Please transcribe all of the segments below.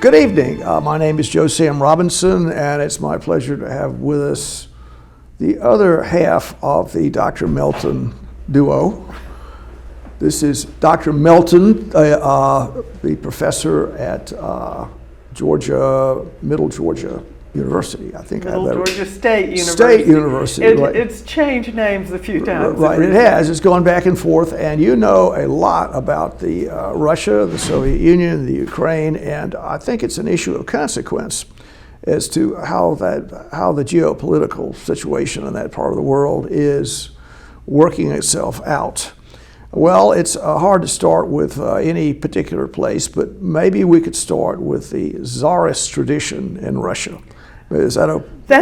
Good evening. My name is Joe Sam Robinson, and it's my pleasure to have with us the other half of the Dr. Melton duo. This is Dr. Melton, the professor at Middle Georgia University. I think Middle Georgia State University. State University, right. It's changed names a few times. Right, it has. It's gone back and forth, and you know a lot about the Russia, the Soviet Union, the Ukraine, and I think it's an issue of consequence as to how the geopolitical situation in that part of the world is working itself out. Well, it's hard to start with any particular place, but maybe we could start with the Tsarist tradition in Russia. That's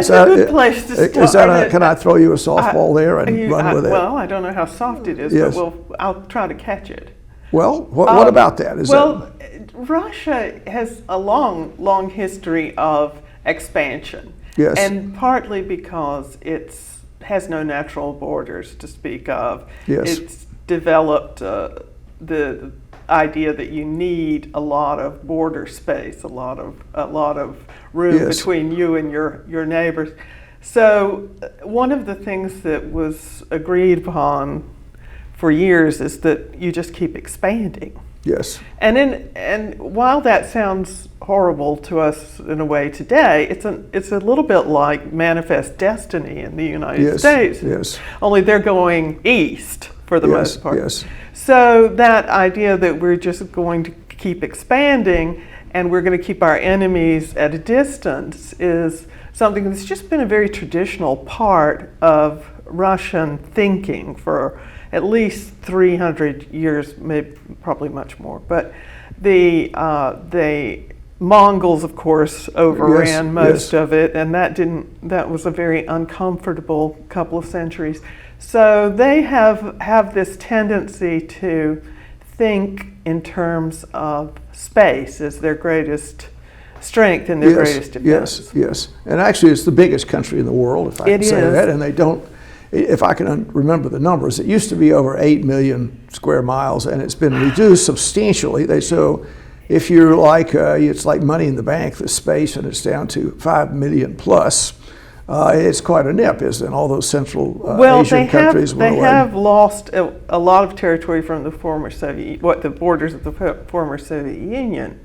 a good place to start. Can I throw you a softball there and run with it? Well, I don't know how soft it is, yes. But I'll try to catch it. Well, what about that? Russia has a long history of expansion. Yes. And partly because it has no natural borders to speak of. Yes. It's developed the idea that you need a lot of border space, a lot of room yes. between you and your neighbors. So one of the things that was agreed upon for years is that you just keep expanding. Yes. And while that sounds horrible to us in a way today, it's a little bit like Manifest Destiny in the United States. Yes. Only they're going east for the most part. Yes. So that idea that we're just going to keep expanding and we're going to keep our enemies at a distance is something that's just been a very traditional part of Russian thinking for at least 300 years, maybe probably much more. But the Mongols, of course, overran most of it, and that was a very uncomfortable couple of centuries. So they have this tendency to think in terms of space as their greatest strength and their greatest defense. Yes. And actually, it's the biggest country in the world, if I can say that. And they don't, if I can remember the numbers, it used to be over 8 million square miles, and it's been reduced substantially. So if you're like, it's like money in the bank, the space, and it's down to 5 million plus. It's quite a nip, isn't it? All those Central Asian countries went away. They have lost a lot of territory from the former the borders of the former Soviet Union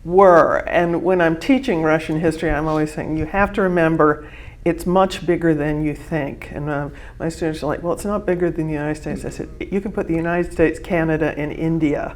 were. And when I'm teaching Russian history, I'm always saying you have to remember it's much bigger than you think. And my students are like, well, it's not bigger than the United States. I said, you can put the United States, Canada, and India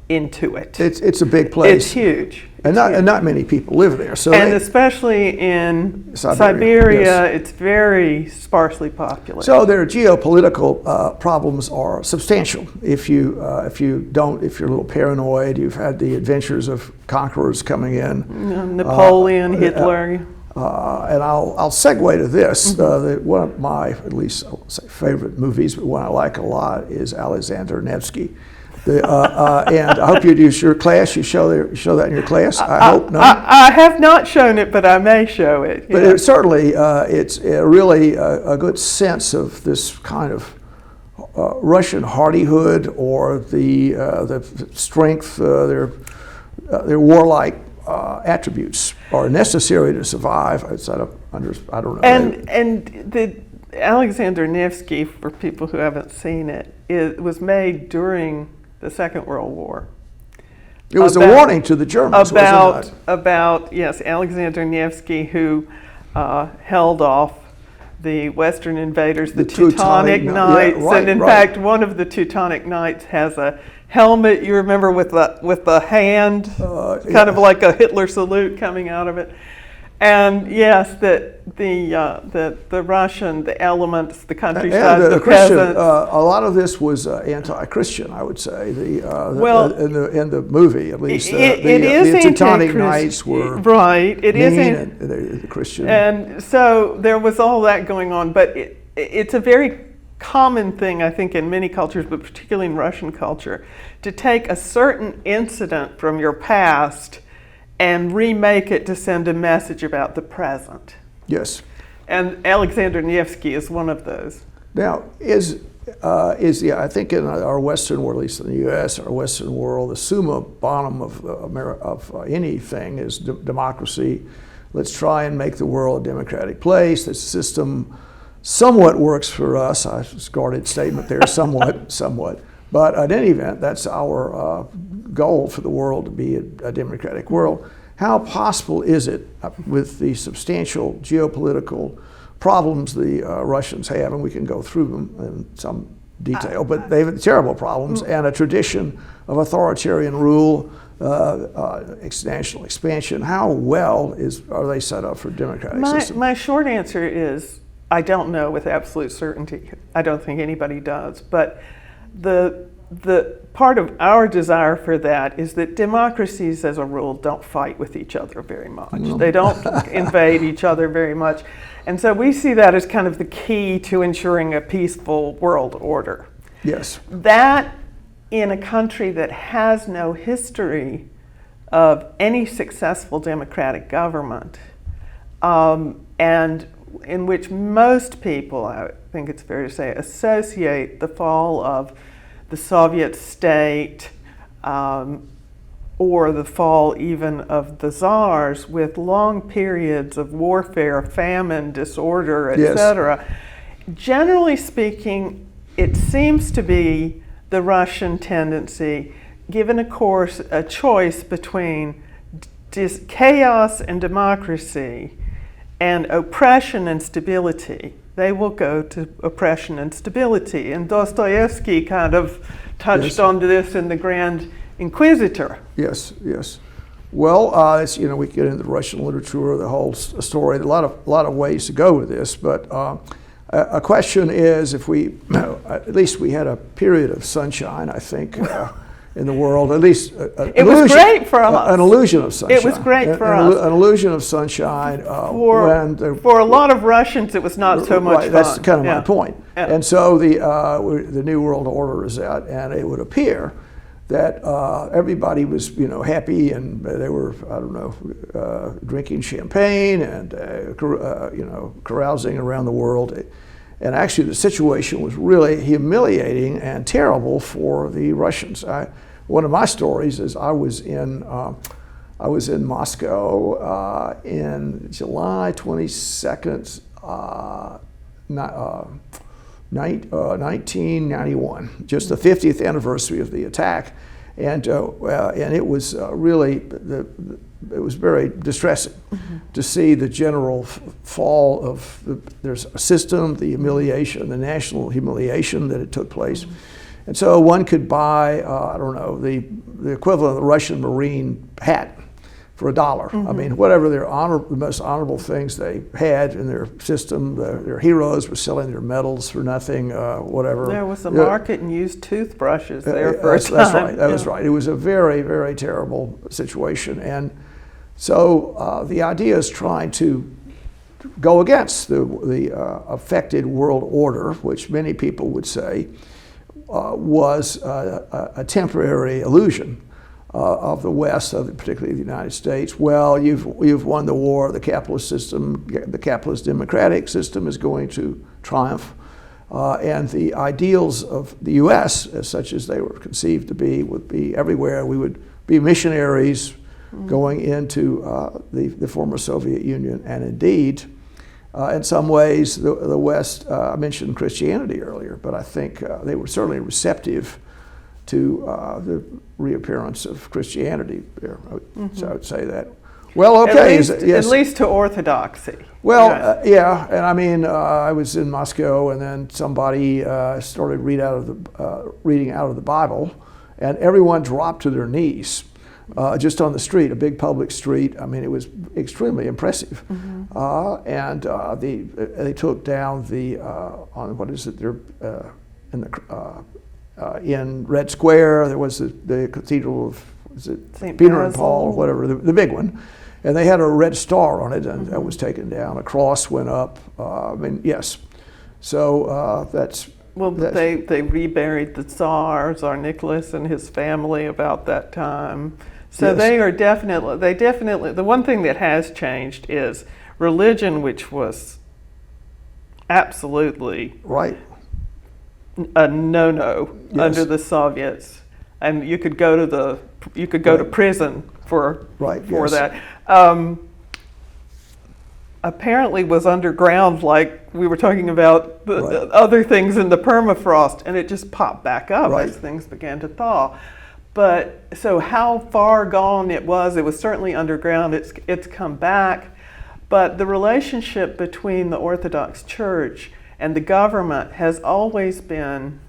into it. It's a big place. It's huge. And not many people live there. So especially in Siberia, yes. It's very sparsely populated. So their geopolitical problems are substantial. If you're a little paranoid, you've had the adventures of conquerors coming in. Napoleon, Hitler. And I'll segue to this. One of my, at least I'll say favorite movies, but one I like a lot is Alexander Nevsky. And I hope you do your class. You show that in your class. I hope not. I have not shown it, but I may show it. But it certainly, it's really a good sense of this kind of Russian hardihood or the strength, their warlike attributes are necessary to survive. I don't know. And the Alexander Nevsky, for people who haven't seen it, it was made during the Second World War. It was a warning to the Germans, wasn't it? Alexander Nevsky, who held off the Western invaders, the Teutonic Knights, and in fact, one of the Teutonic Knights has a helmet. You remember with the hand, kind of like a Hitler salute coming out of it. And yes, the Russian, the elements, the countryside, and the Christian, peasants. a lot of this was anti-Christian, I would say. In the movie, at least, the Teutonic Knights were right. It is the Christian. And so there was all that going on, but it's a very common thing, I think, in many cultures, but particularly in Russian culture, to take a certain incident from your past and remake it to send a message about the present. Yes. And Alexander Nevsky is one of those. Now, is I think in our Western world, at least in the U.S., our Western world, the summa bonum of anything is democracy. Let's try and make the world a democratic place. This system somewhat works for us. I guarded statement there, somewhat. But in any event, that's our goal for the world, to be a democratic world. How possible is it with the substantial geopolitical problems the Russians have, and we can go through them in some detail, but they have terrible problems, and a tradition of authoritarian rule, national expansion. How well are they set up for democratic system? My short answer is, I don't know with absolute certainty. I don't think anybody does, but the part of our desire for that is that democracies, as a rule, don't fight with each other very much. No. They don't invade each other very much. And so we see that as kind of the key to ensuring a peaceful world order. Yes. That, in a country that has no history of any successful democratic government, and in which most people, I think it's fair to say, associate the fall of the Soviet state, or the fall even of the czars, with long periods of warfare, famine, disorder, etc. Yes. Generally speaking, it seems to be the Russian tendency, given a choice between chaos and democracy and oppression and stability, they will go to oppression and stability. And Dostoevsky kind of touched on this in The Grand Inquisitor. Yes. Well, we get into the Russian literature, the whole story. A lot of ways to go with this, but a question is, if at least we had a period of sunshine, I think, in the world, at least it was great for us. An illusion of sunshine. It was great for us. An illusion of sunshine. For a lot of Russians, it was not so much fun. That's kind of my point. Yeah. And so the New World Order is out, and it would appear that everybody was, happy, and they were, drinking champagne and, carousing around the world. And actually, the situation was really humiliating and terrible for the Russians. One of my stories is I was in Moscow in July 22nd, 1991, just the 50th anniversary of the attack, and it was really it was very distressing to see the general fall of there's a system, the humiliation, the national humiliation that it took place. And so one could buy, the equivalent of the Russian Marine hat for $1. I mean, whatever the most honorable things they had in their system, their heroes were selling their medals for nothing, whatever. There was a market in used toothbrushes there for a time. That's right, that was right. It was a very, very terrible situation. And so the idea is trying to go against the affected world order, which many people would say was a temporary illusion of the West, particularly the United States. Well, you've won the war. The capitalist system, the capitalist democratic system, is going to triumph, and the ideals of the U.S., as such as they were conceived to be, would be everywhere. We would be missionaries going into the former Soviet Union, and indeed, in some ways, the West. I mentioned Christianity earlier, but I think they were certainly receptive to the reappearance of Christianity there. So I would say that. Well, okay. At least to orthodoxy. Well, yeah, and I mean, I was in Moscow, and then somebody started reading out of the Bible, and everyone dropped to their knees. Just on the street, a big public street. I mean, it was extremely impressive. And they took down on what is it? They're in Red Square. There was the Cathedral of St. Peter and Paul, whatever, the big one. And they had a red star on it, and that was taken down. A cross went up. Yes. So that's. Well, they reburied the Tsar Nicholas and his family about that time. So yes. They definitely, the one thing that has changed is religion, which was absolutely right, a no-no Yes. under the Soviets, and you could go to prison for yes. that. Apparently was underground, like we were talking about the other things in the permafrost, and it just popped back up as things began to thaw. But so how far gone it was certainly underground. It's come back, but the relationship between the Orthodox Church and the government has always been,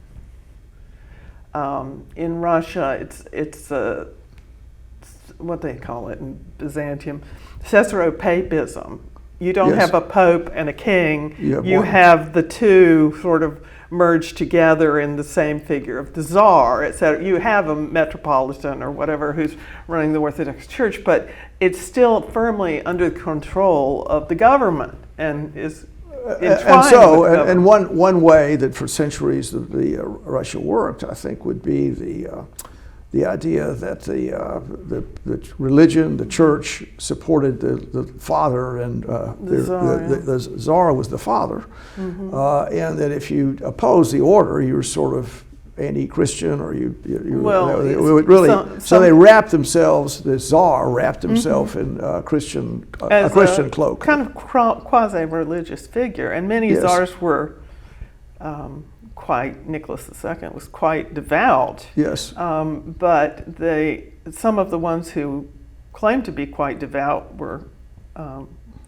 in Russia, it's what they call it in Byzantium, Caesaropapism. You don't have a pope and a king. You have the two sort of merged together in the same figure of the czar, etc. You have a metropolitan or whatever who's running the Orthodox Church, but it's still firmly under the control of the government and is entwined and one way that for centuries the Russia worked, I think, would be the idea that the religion, the church, supported the father, and the czar was the father, and that if you oppose the order, you're sort of anti-Christian, or so they wrapped themselves. The czar wrapped himself in a Christian cloak, kind of quasi-religious figure, and many czars were. Nicholas II was quite devout. Yes. But some of the ones who claimed to be quite devout were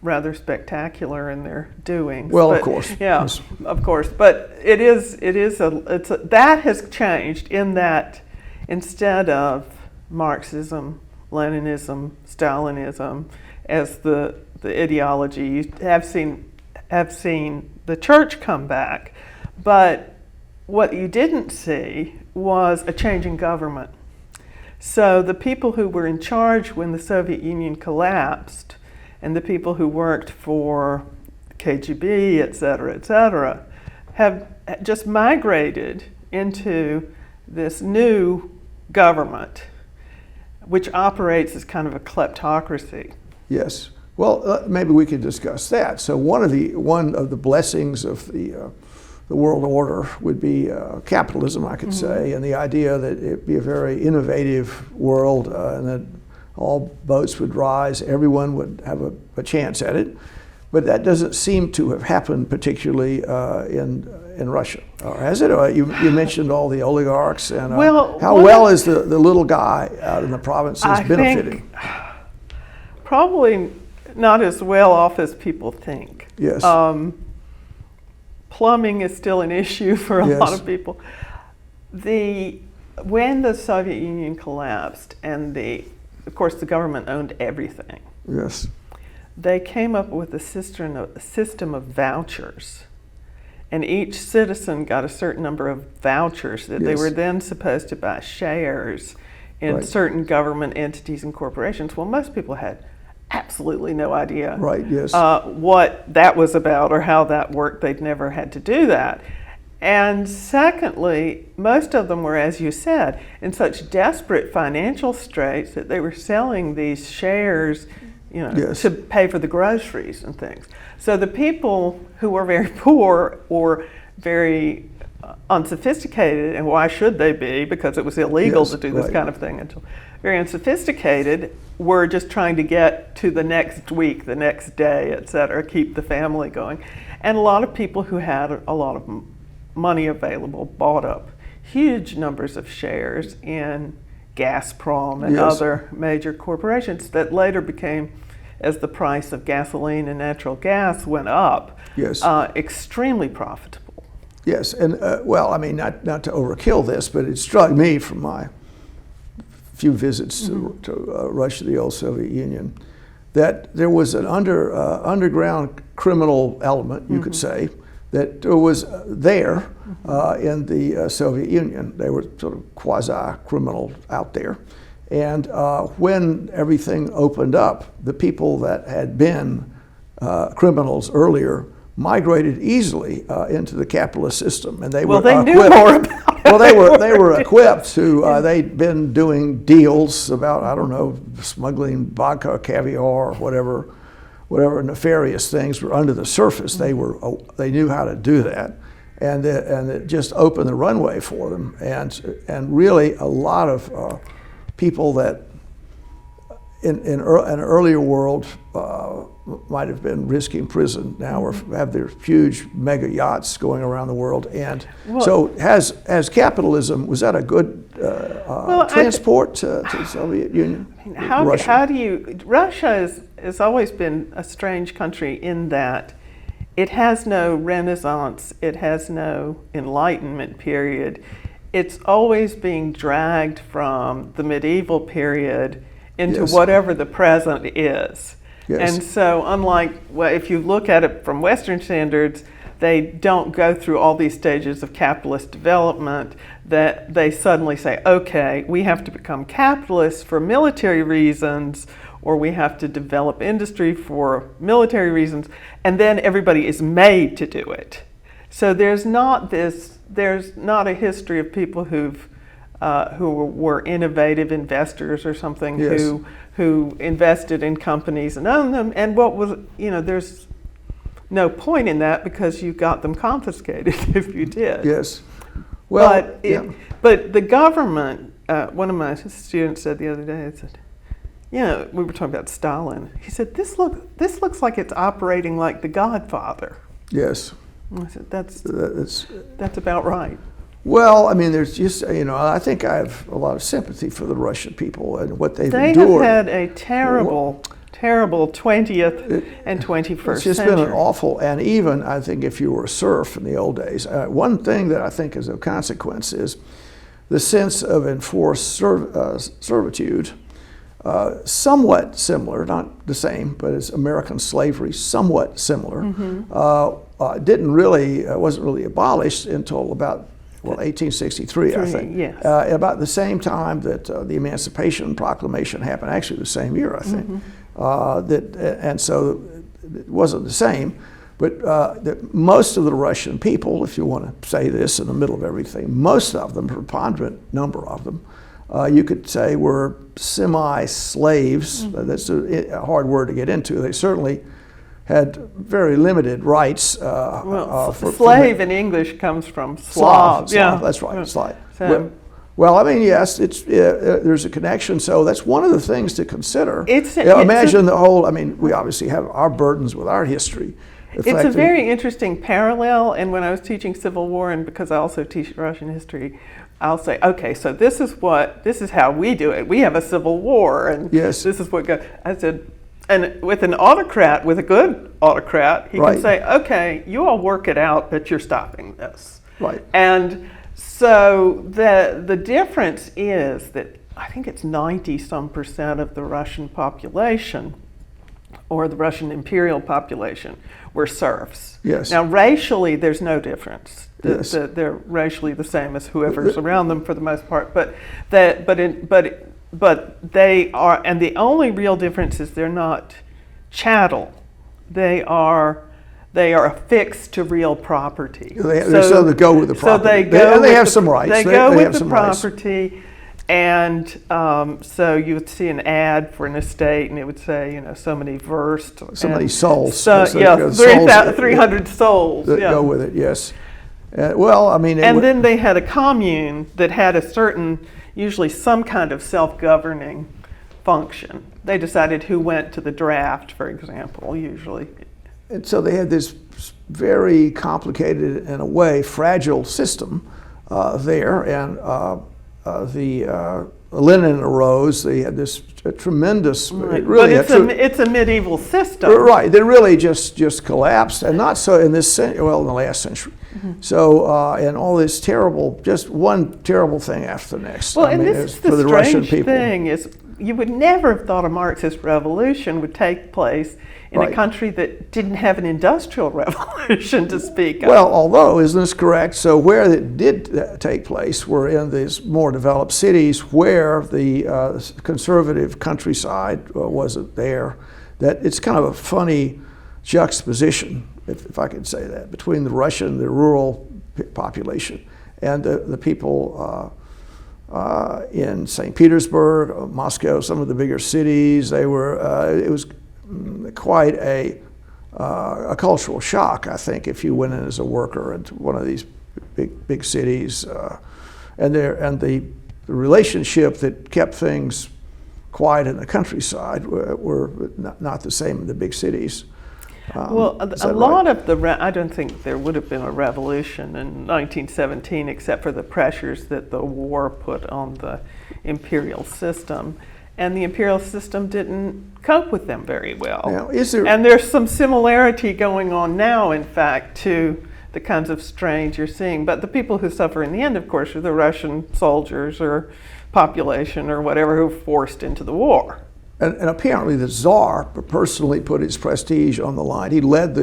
rather spectacular in their doings. Well, of course. Yeah, yes. Of course. But that has changed in that instead of Marxism, Leninism, Stalinism as the ideology, you have seen the church come back, but what you didn't see was a change in government. So the people who were in charge when the Soviet Union collapsed, and the people who worked for KGB, et cetera, have just migrated into this new government, which operates as kind of a kleptocracy. Yes. Well, maybe we could discuss that. So one of the blessings of the world order would be capitalism, I could say, and the idea that it'd be a very innovative world, and that all boats would rise, everyone would have a chance at it. But that doesn't seem to have happened particularly in Russia, or has it? You mentioned all the oligarchs, and how well is the little guy out in the provinces benefiting? Probably not as well off as people think. Yes. Plumbing is still an issue for a lot of people. When the Soviet Union collapsed, and of course the government owned everything. Yes. They came up with a system of vouchers, and each citizen got a certain number of vouchers that they were then supposed to buy shares in certain government entities and corporations. Well, most people had absolutely no idea what that was about or how that worked. They'd never had to do that. And secondly, most of them were, as you said, in such desperate financial straits that they were selling these shares, to pay for the groceries and things. So the people who were very poor or very unsophisticated, and why should they be? Because it was illegal to do this kind of thing until very unsophisticated, were just trying to get to the next week, the next day, et cetera, keep the family going. And a lot of people who had a lot of money available bought up huge numbers of shares in Gazprom and other major corporations that later became, as the price of gasoline and natural gas went up, extremely profitable. Yes, and not to overkill this, but it struck me from my few visits to Russia, the old Soviet Union, that there was an underground criminal element, you could say, that was there in the Soviet Union. They were sort of quasi-criminal out there. And when everything opened up, the people that had been criminals earlier migrated easily into the capitalist system, and they were they knew more about it. Well, they were equipped to. They'd been doing deals about, I don't know, smuggling vodka, caviar, or whatever nefarious things were under the surface. They knew how to do that, and it just opened the runway for them. And really, a lot of people that in an earlier world might have been risking prison now have their huge mega yachts going around the world. And so has capitalism, was that a good transport to the Soviet Union? How do you, Russia has always been a strange country in that it has no Renaissance, it has no Enlightenment period. It's always being dragged from the medieval period into whatever the present is. Yes. And so unlike, well, if you look at it from Western standards, they don't go through all these stages of capitalist development that they suddenly say, okay, we have to become capitalists for military reasons, or we have to develop industry for military reasons, and then everybody is made to do it. So there's not a history of people who were innovative investors or something, who invested in companies and owned them. And there's no point in that because you got them confiscated if you did. Yes. Well, but the government, one of my students said the other day, he said, we were talking about Stalin. He said, this looks like it's operating like The Godfather. Yes. I said, that's about right. Well, I mean, there's just, I think I have a lot of sympathy for the Russian people and what they've endured. They have had a terrible 20th and 21st century. It's just been an awful, and even, I think, if you were a serf in the old days, one thing that I think is of consequence is the sense of enforced servitude, somewhat similar, not the same, but it's American slavery, somewhat similar. Wasn't really abolished until about 1863, I think. Yes. About the same time that the Emancipation Proclamation happened, actually the same year, I think. And so it wasn't the same, but most of the Russian people, if you want to say this in the middle of everything, most of them, preponderant number of them, you could say were semi-slaves. That's a hard word to get into. They certainly had very limited rights. Slave in English comes from Slav. Slav, that's right, Slav. Well, I mean, yes, there's a connection. So that's one of the things to consider. Imagine the whole. I mean, we obviously have our burdens with our history. It's a very interesting parallel. And when I was teaching Civil War, and because I also teach Russian history, I'll say, okay, so this is how we do it. We have a civil war, and this is what goes. I said. And with an autocrat, with a good autocrat, he can say, okay, you all work it out, but you're stopping this. Right. And so the difference is that I think it's 90-some% of the Russian population, or the Russian imperial population, were serfs. Yes. Now, racially, there's no difference. Yes. They're racially the same as whoever's around them for the most part. But they are, and the only real difference is they're not chattel. They are affixed to real property. So they go with the property. They have some rights. They go with the property, and so you would see an ad for an estate, and it would say, so many versed. So many souls. 300 souls. That go with it, yes. Well, I mean. And then they had a commune that had a certain, usually some kind of self-governing function. They decided who went to the draft, for example, usually. And so they had this very complicated, in a way, fragile system there. And Lenin arose. They had this tremendous. It's a medieval system. Right. They really just collapsed, and not so in this in the last century. So and all this terrible, just one terrible thing after the next. Well, this is the strange thing is you would never have thought a Marxist revolution would take place in a country that didn't have an industrial revolution to speak of. Well, although, isn't this correct? So where it did take place were in these more developed cities where the conservative countryside wasn't there. That it's kind of a funny juxtaposition, if I could say that, between the Russian, the rural population, and the people in St. Petersburg, Moscow, some of the bigger cities. They were. It was quite a a cultural shock, I think, if you went in as a worker into one of these big cities, and the relationship that kept things quiet in the countryside were not the same in the big cities. Well, a lot of I don't think there would have been a revolution in 1917 except for the pressures that the war put on the imperial system. And the imperial system didn't cope with them very well. Now, and there's some similarity going on now, in fact, to the kinds of strains you're seeing. But the people who suffer in the end, of course, are the Russian soldiers or population or whatever who are forced into the war. And apparently the Tsar personally put his prestige on the line. He led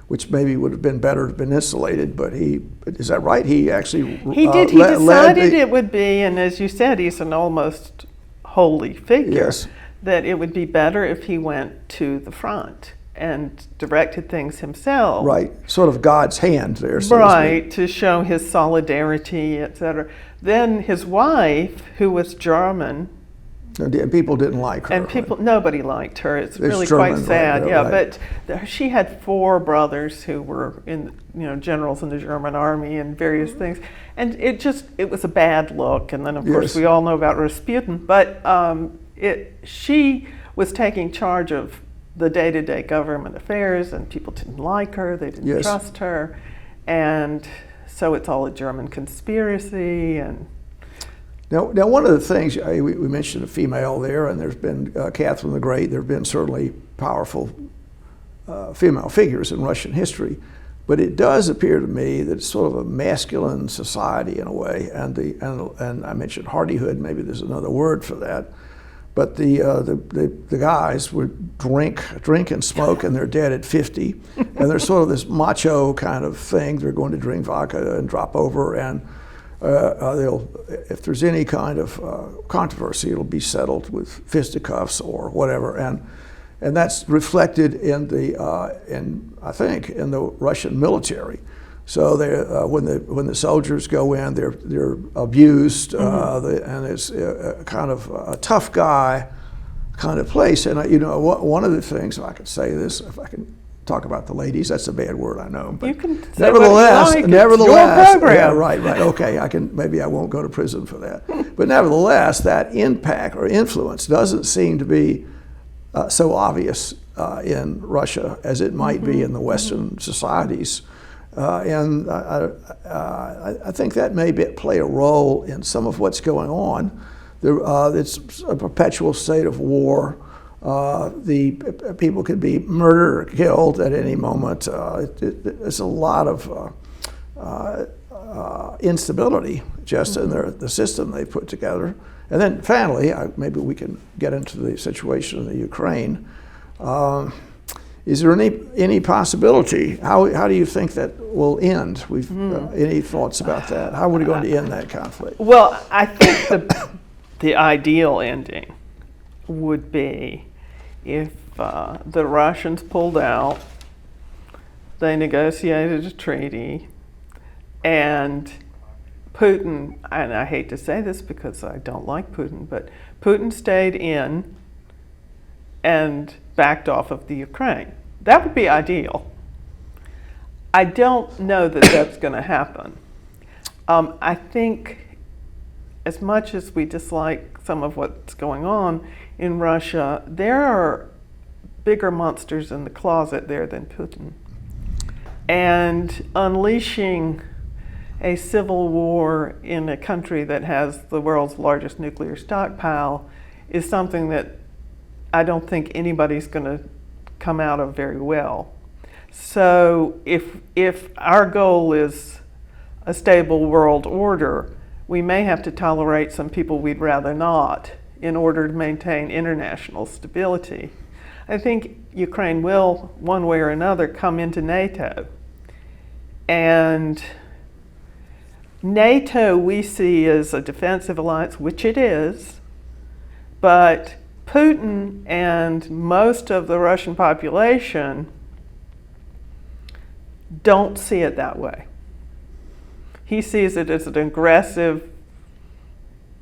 which maybe would have been better to have been insulated, but is that right? He actually He did. He decided it would be, and as you said, he's an almost holy figure, yes, that it would be better if he went to the front and directed things himself. Right, sort of God's hand there. So right, to show his solidarity, etc. Then his wife, who was German, and people didn't like her. And nobody liked her. It's really German, quite sad. Right, yeah, right. But she had 4 brothers who were generals in the German army and various things, and it was a bad look. And then of course we all know about Rasputin, but she was taking charge of the day-to-day government affairs, and people didn't like her. They didn't trust her, and so it's all a German conspiracy. And Now, one of the things, we mentioned a female there, and there's been Catherine the Great. There have been certainly powerful female figures in Russian history, but it does appear to me that it's sort of a masculine society in a way, and I mentioned hardihood, maybe there's another word for that, but the guys would drink and smoke, and they're dead at 50, and they're sort of this macho kind of thing. They're going to drink vodka and drop over, and if there's any kind of controversy, it'll be settled with fisticuffs or whatever, and that's reflected in I think in the Russian military. So when the soldiers go in, they're abused, and it's kind of a tough guy kind of place. And one of the things, if I could say this, if I can talk about the ladies, that's a bad word, I know. But you can say nevertheless, what you like. It's your program. yeah, right. Okay, maybe I won't go to prison for that. But nevertheless, that impact or influence doesn't seem to be so obvious in Russia as it might be in the Western societies. And I think that may play a role in some of what's going on. It's a perpetual state of war. The people could be murdered or killed at any moment. There's a lot of instability just in the system they put together. And then finally, maybe we can get into the situation in the Ukraine. Is there any possibility? How do you think that will end? Any thoughts about that? How are we going to end that conflict? Well, I think the ideal ending would be if the Russians pulled out, they negotiated a treaty, and Putin, and I hate to say this because I don't like Putin, but Putin stayed in and backed off of the Ukraine. That would be ideal. I don't know that that's going to happen. I think as much as we dislike some of what's going on in Russia, there are bigger monsters in the closet there than Putin. And unleashing a civil war in a country that has the world's largest nuclear stockpile is something that I don't think anybody's going to come out of very well. So if our goal is a stable world order, we may have to tolerate some people we'd rather not in order to maintain international stability. I think Ukraine will, one way or another, come into NATO. And NATO we see as a defensive alliance, which it is, but Putin and most of the Russian population don't see it that way. He sees it as an aggressive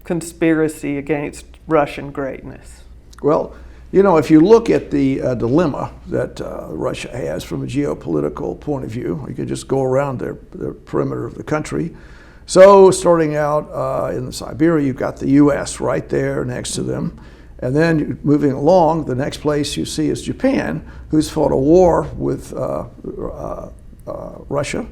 conspiracy against Russian greatness. Well, You know, if you look at the dilemma that Russia has from a geopolitical point of view, you could just go around the perimeter of the country. So starting out in Siberia, you've got the U.S. right there next to them. And then moving along, the next place you see is Japan, who's fought a war with Russia.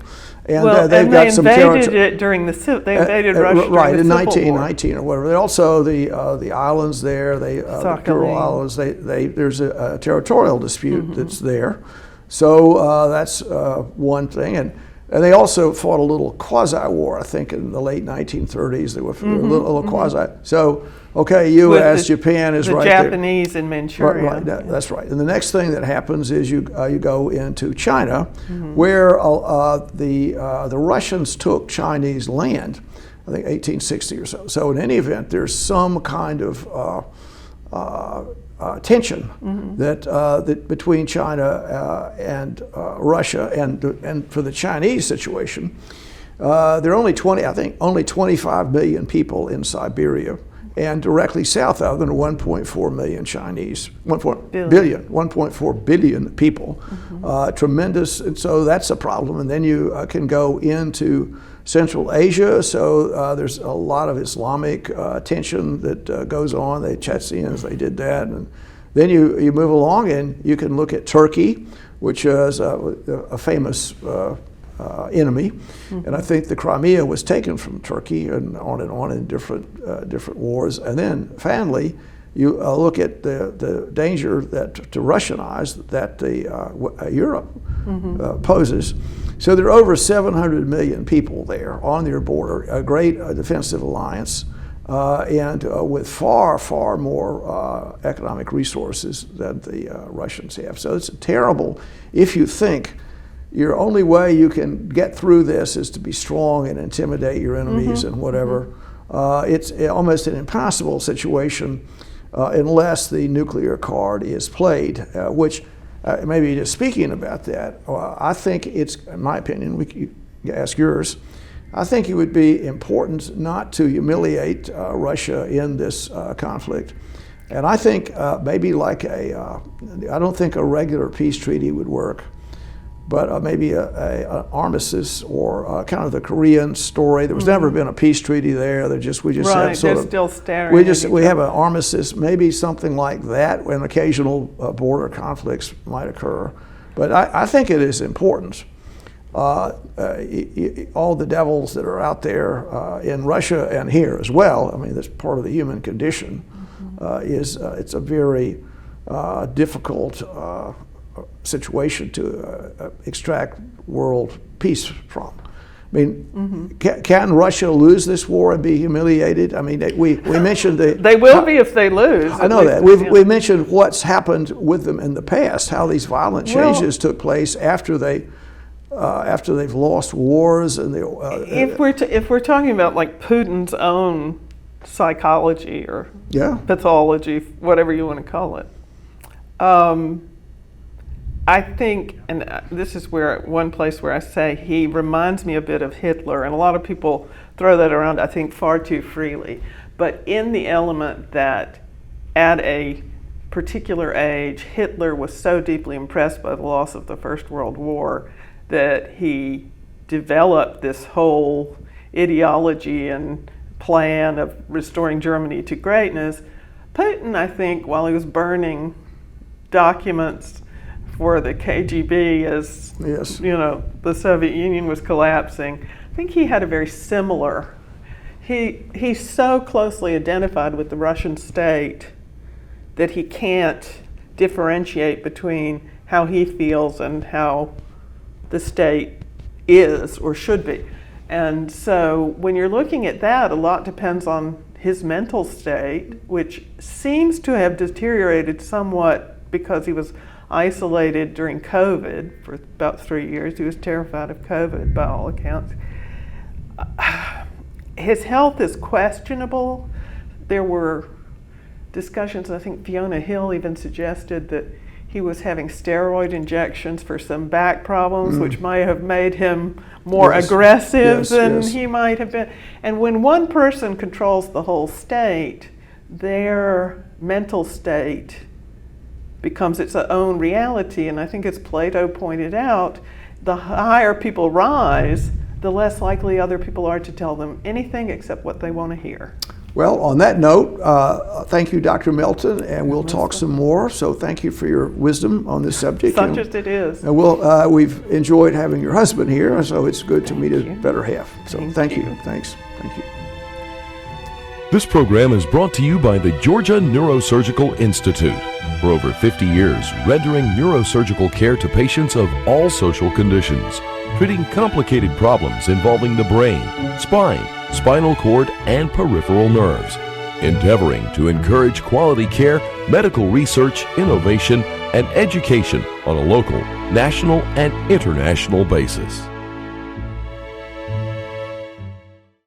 And they've got some territory. It during the they invaded Russia right during in the Civil 1919 or whatever. They also the islands there, the Kuril Islands. There's a territorial dispute that's there. So that's one thing, and they also fought a little quasi-war. I think in the late 1930s they were a little quasi. So okay, U.S. Japan is right there. The Japanese in Manchuria. Right, that's right. And the next thing that happens is you go into China, where the Russians took Chinese land, I think 1860 or so. So in any event, there's some kind of tension that between China and Russia, and for the Chinese situation, there are only 25 million people in Siberia. And directly south of them are 1.4 million Chinese, 1.4 billion people. Tremendous, and so that's a problem. And then you can go into Central Asia, so there's a lot of Islamic tension that goes on. The Chechens, they did that. And then you move along and you can look at Turkey, which is a famous enemy, and I think the Crimea was taken from Turkey, and on in different wars. And then finally, you look at the danger that to Russianize that Europe poses. So there are over 700 million people there on their border, a great defensive alliance, and with far more economic resources than the Russians have. So it's terrible if you think your only way you can get through this is to be strong and intimidate your enemies and whatever. It's almost an impossible situation unless the nuclear card is played, which maybe just speaking about that, I think it's, in my opinion, we can ask yours, I think it would be important not to humiliate Russia in this conflict. And I think maybe like I don't think a regular peace treaty would work, but maybe an armistice or kind of the Korean story. There was never been a peace treaty there. We just have sort of still staring. We have an armistice, maybe something like that, when occasional border conflicts might occur. But I think it is important. All the devils that are out there in Russia and here as well. I mean, that's part of the human condition. It's a very difficult situation to extract world peace from. I mean, can Russia lose this war and be humiliated? I mean, we mentioned they will be if they lose. I know that. We mentioned what's happened with them in the past, how these violent changes took place after they've lost wars, and if we're talking about like Putin's own psychology or pathology, whatever you want to call it. I think, and this is one place where I say he reminds me a bit of Hitler, and a lot of people throw that around, I think, far too freely. But in the element that at a particular age, Hitler was so deeply impressed by the loss of the First World War that he developed this whole ideology and plan of restoring Germany to greatness. Putin, I think, while he was burning documents for the KGB as the Soviet Union was collapsing, I think he had a very similar. He's so closely identified with the Russian state that he can't differentiate between how he feels and how the state is or should be. And so when you're looking at that, a lot depends on his mental state, which seems to have deteriorated somewhat because he was isolated during COVID for about 3 years. He was terrified of COVID by all accounts. His health is questionable. There were discussions, I think Fiona Hill even suggested that he was having steroid injections for some back problems, which might have made him more aggressive than he might have been. And when one person controls the whole state, their mental state becomes its own reality. And I think, as Plato pointed out, the higher people rise, the less likely other people are to tell them anything except what they want to hear. Well, on that note, thank you, Dr. Melton, and we'll talk some more. So thank you for your wisdom on this subject. Such as it is. And we've enjoyed having your husband here, so it's good to meet a better half. So thank you. Thanks. Thank you. This program is brought to you by the Georgia Neurosurgical Institute. For over 50 years, rendering neurosurgical care to patients of all social conditions, treating complicated problems involving the brain, spine, spinal cord, and peripheral nerves, endeavoring to encourage quality care, medical research, innovation, and education on a local, national, and international basis.